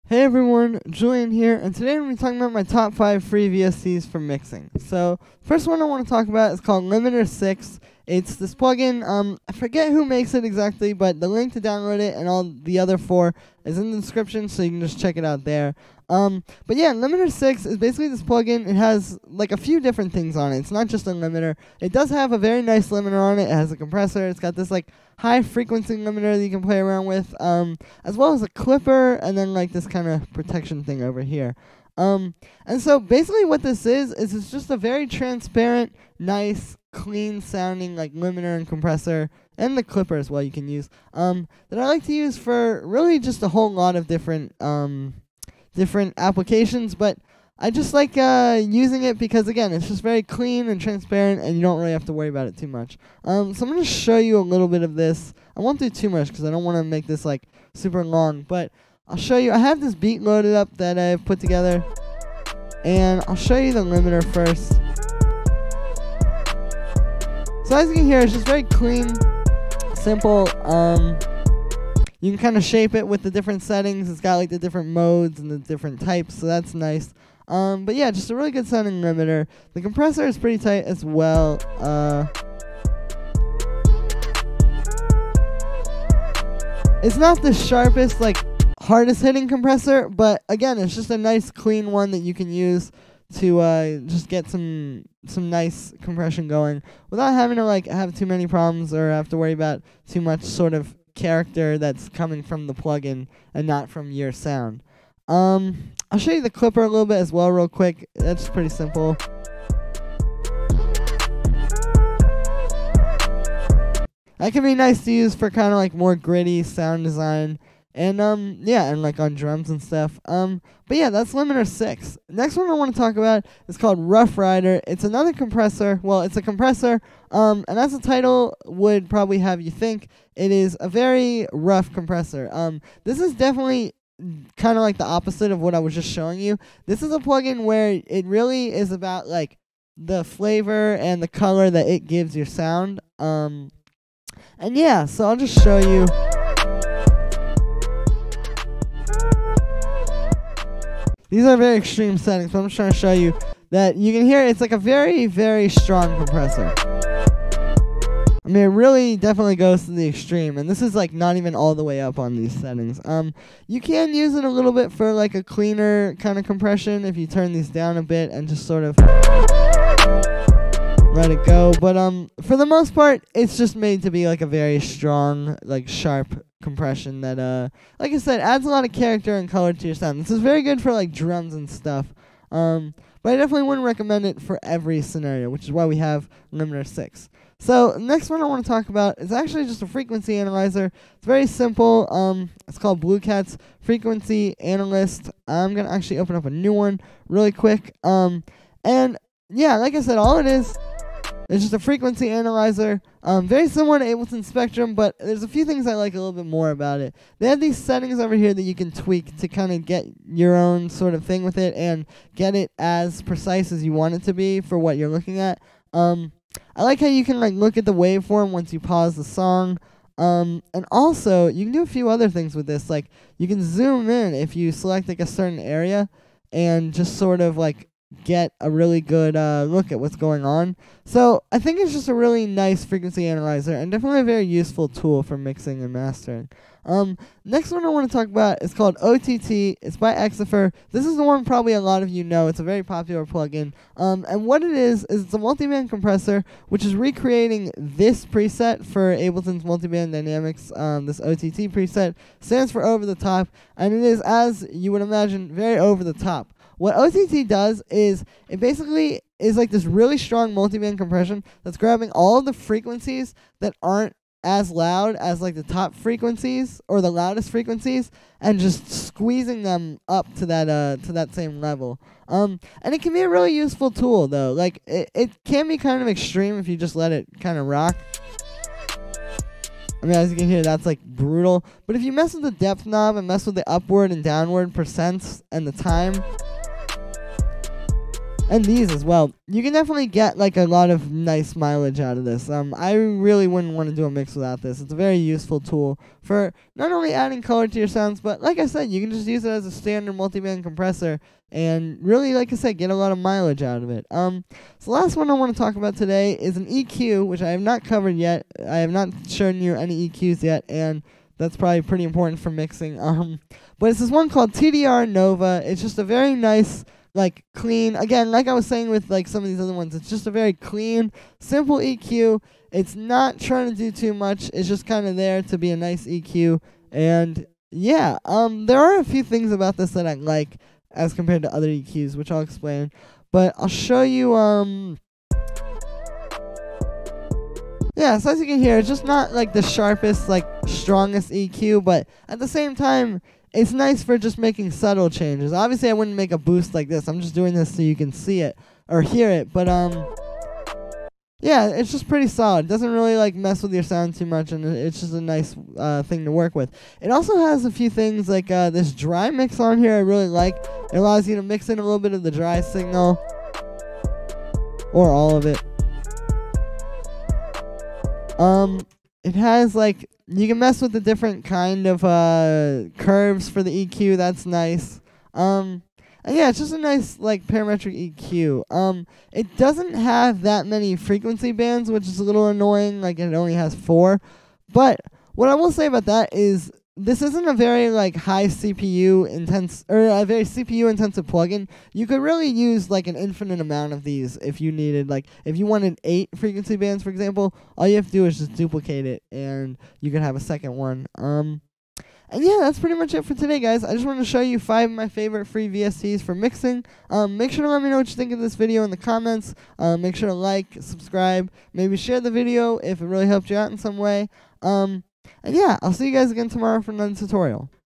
Hey everyone, Julian here, and today I'm going to be talking about my top 5 free VSTs for mixing. So, first one I want to talk about is called Limiter 6. It's this plugin, I forget who makes it exactly, but the link to download it and all the other 4 is in the description, so you can just check it out there. But yeah, Limiter 6 is basically this plugin. It has like a few different things on it. It's not just a limiter. It does have a very nice limiter on it. It has a compressor. It's got this like high frequency limiter that you can play around with, as well as a clipper, and then like this kind of protection thing over here. And so basically what this is it's just a very transparent, nice, clean sounding like limiter and compressor, and the clipper as well you can use, that I like to use for really just a whole lot of different applications, but I just like using it because, again, it's just very clean and transparent, and you don't really have to worry about it too much. So I'm going to show you a little bit of this. I won't do too much because I don't want to make this like super long, but I'll show you. I have this beat loaded up that I've put together, and I'll show you the limiter first. So as you can hear, it's just very clean, simple. You can kind of shape it with the different settings. It's got like the different modes and the different types, so that's nice. But yeah, just a really good sounding limiter. The compressor is pretty tight as well. It's not the sharpest, like hardest hitting compressor, but again, it's just a nice clean one that you can use to just get some nice compression going without having to like have too many problems or have to worry about too much sort of character that's coming from the plugin and not from your sound. I'll show you the clipper a little bit as well real quick. That's pretty simple. That can be nice to use for kind of like more gritty sound design, and yeah, and like on drums and stuff. But yeah, that's Limiter 6. Next one I want to talk about is called Rough Rider. It's another compressor. Well, it's a compressor, and as the title would probably have you think, it is a very rough compressor. This is definitely kind of like the opposite of what I was just showing you. This is a plugin where it really is about like the flavor and the color that it gives your sound. And yeah, so I'll just show you. These are very extreme settings, but I'm just trying to show you that you can hear it's like a very, very strong compressor. I mean, it really definitely goes to the extreme, and this is like not even all the way up on these settings. You can use it a little bit for like a cleaner kind of compression if you turn these down a bit and just sort of let it go. But for the most part, it's just made to be like a very strong, like sharp compression that like I said, adds a lot of character and color to your sound. This is very good for like drums and stuff. But I definitely wouldn't recommend it for every scenario, which is why we have Limiter 6. So next one I want to talk about is actually just a frequency analyzer. It's very simple. It's called Blue Cat's Frequency Analyst. I'm gonna actually open up a new one really quick. And yeah, like I said, all it is just a frequency analyzer. Very similar to Ableton Spectrum, but there's a few things I like a little bit more about it. They have these settings over here that you can tweak to kind of get your own sort of thing with it and get it as precise as you want it to be for what you're looking at. I like how you can like look at the waveform once you pause the song. And also you can do a few other things with this. Like you can zoom in if you select like a certain area and just sort of like get a really good look at what's going on. So I think it's just a really nice frequency analyzer and definitely a very useful tool for mixing and mastering. Next one I want to talk about is called OTT. It's by Exifer. This is the one probably a lot of you know. It's a very popular plugin. And what it is it's a multiband compressor, which is recreating this preset for Ableton's multiband dynamics. This OTT preset stands for over the top, and it is, as you would imagine, very over the top. What OTT does is it basically is like this really strong multiband compression that's grabbing all of the frequencies that aren't as loud as like the top frequencies or the loudest frequencies and just squeezing them up to that same level. And it can be a really useful tool though. Like it can be kind of extreme if you just let it kind of rock. I mean, as you can hear, that's like brutal. But if you mess with the depth knob and mess with the upward and downward percents and the time, and these as well, you can definitely get like a lot of nice mileage out of this. I really wouldn't want to do a mix without this. It's a very useful tool for not only adding color to your sounds, but like I said, you can just use it as a standard multiband compressor and really, like I said, get a lot of mileage out of it. So the last one I want to talk about today is an EQ, which I have not covered yet. I have not shown you any EQs yet, and that's probably pretty important for mixing. But it's this one called TDR Nova. It's just a very nice, like, clean, again, like I was saying with like some of these other ones, it's just a very clean, simple EQ. It's not trying to do too much. It's just kind of there to be a nice EQ. And yeah, there are a few things about this that I like as compared to other EQs, which I'll explain. But I'll show you, yeah, so as you can hear, it's just not like the sharpest, like strongest EQ, but at the same time, it's nice for just making subtle changes. Obviously, I wouldn't make a boost like this. I'm just doing this so you can see it or hear it. But yeah, it's just pretty solid. It doesn't really like mess with your sound too much, and it's just a nice thing to work with. It also has a few things like this dry mix on here I really like. It allows you to mix in a little bit of the dry signal, or all of it. It has like, you can mess with the different kind of curves for the EQ. That's nice. And yeah, it's just a nice like parametric EQ. It doesn't have that many frequency bands, which is a little annoying. Like, it only has 4. But what I will say about that is this isn't a very like high CPU intense, or a very CPU intensive plugin. You could really use like an infinite amount of these if you needed, like if you wanted 8 frequency bands, for example, all you have to do is just duplicate it and you could have a second one. And yeah, that's pretty much it for today, guys. I just wanted to show you 5 of my favorite free VSTs for mixing. Make sure to let me know what you think of this video in the comments. Make sure to like, subscribe, maybe share the video if it really helped you out in some way. And yeah, I'll see you guys again tomorrow for another tutorial.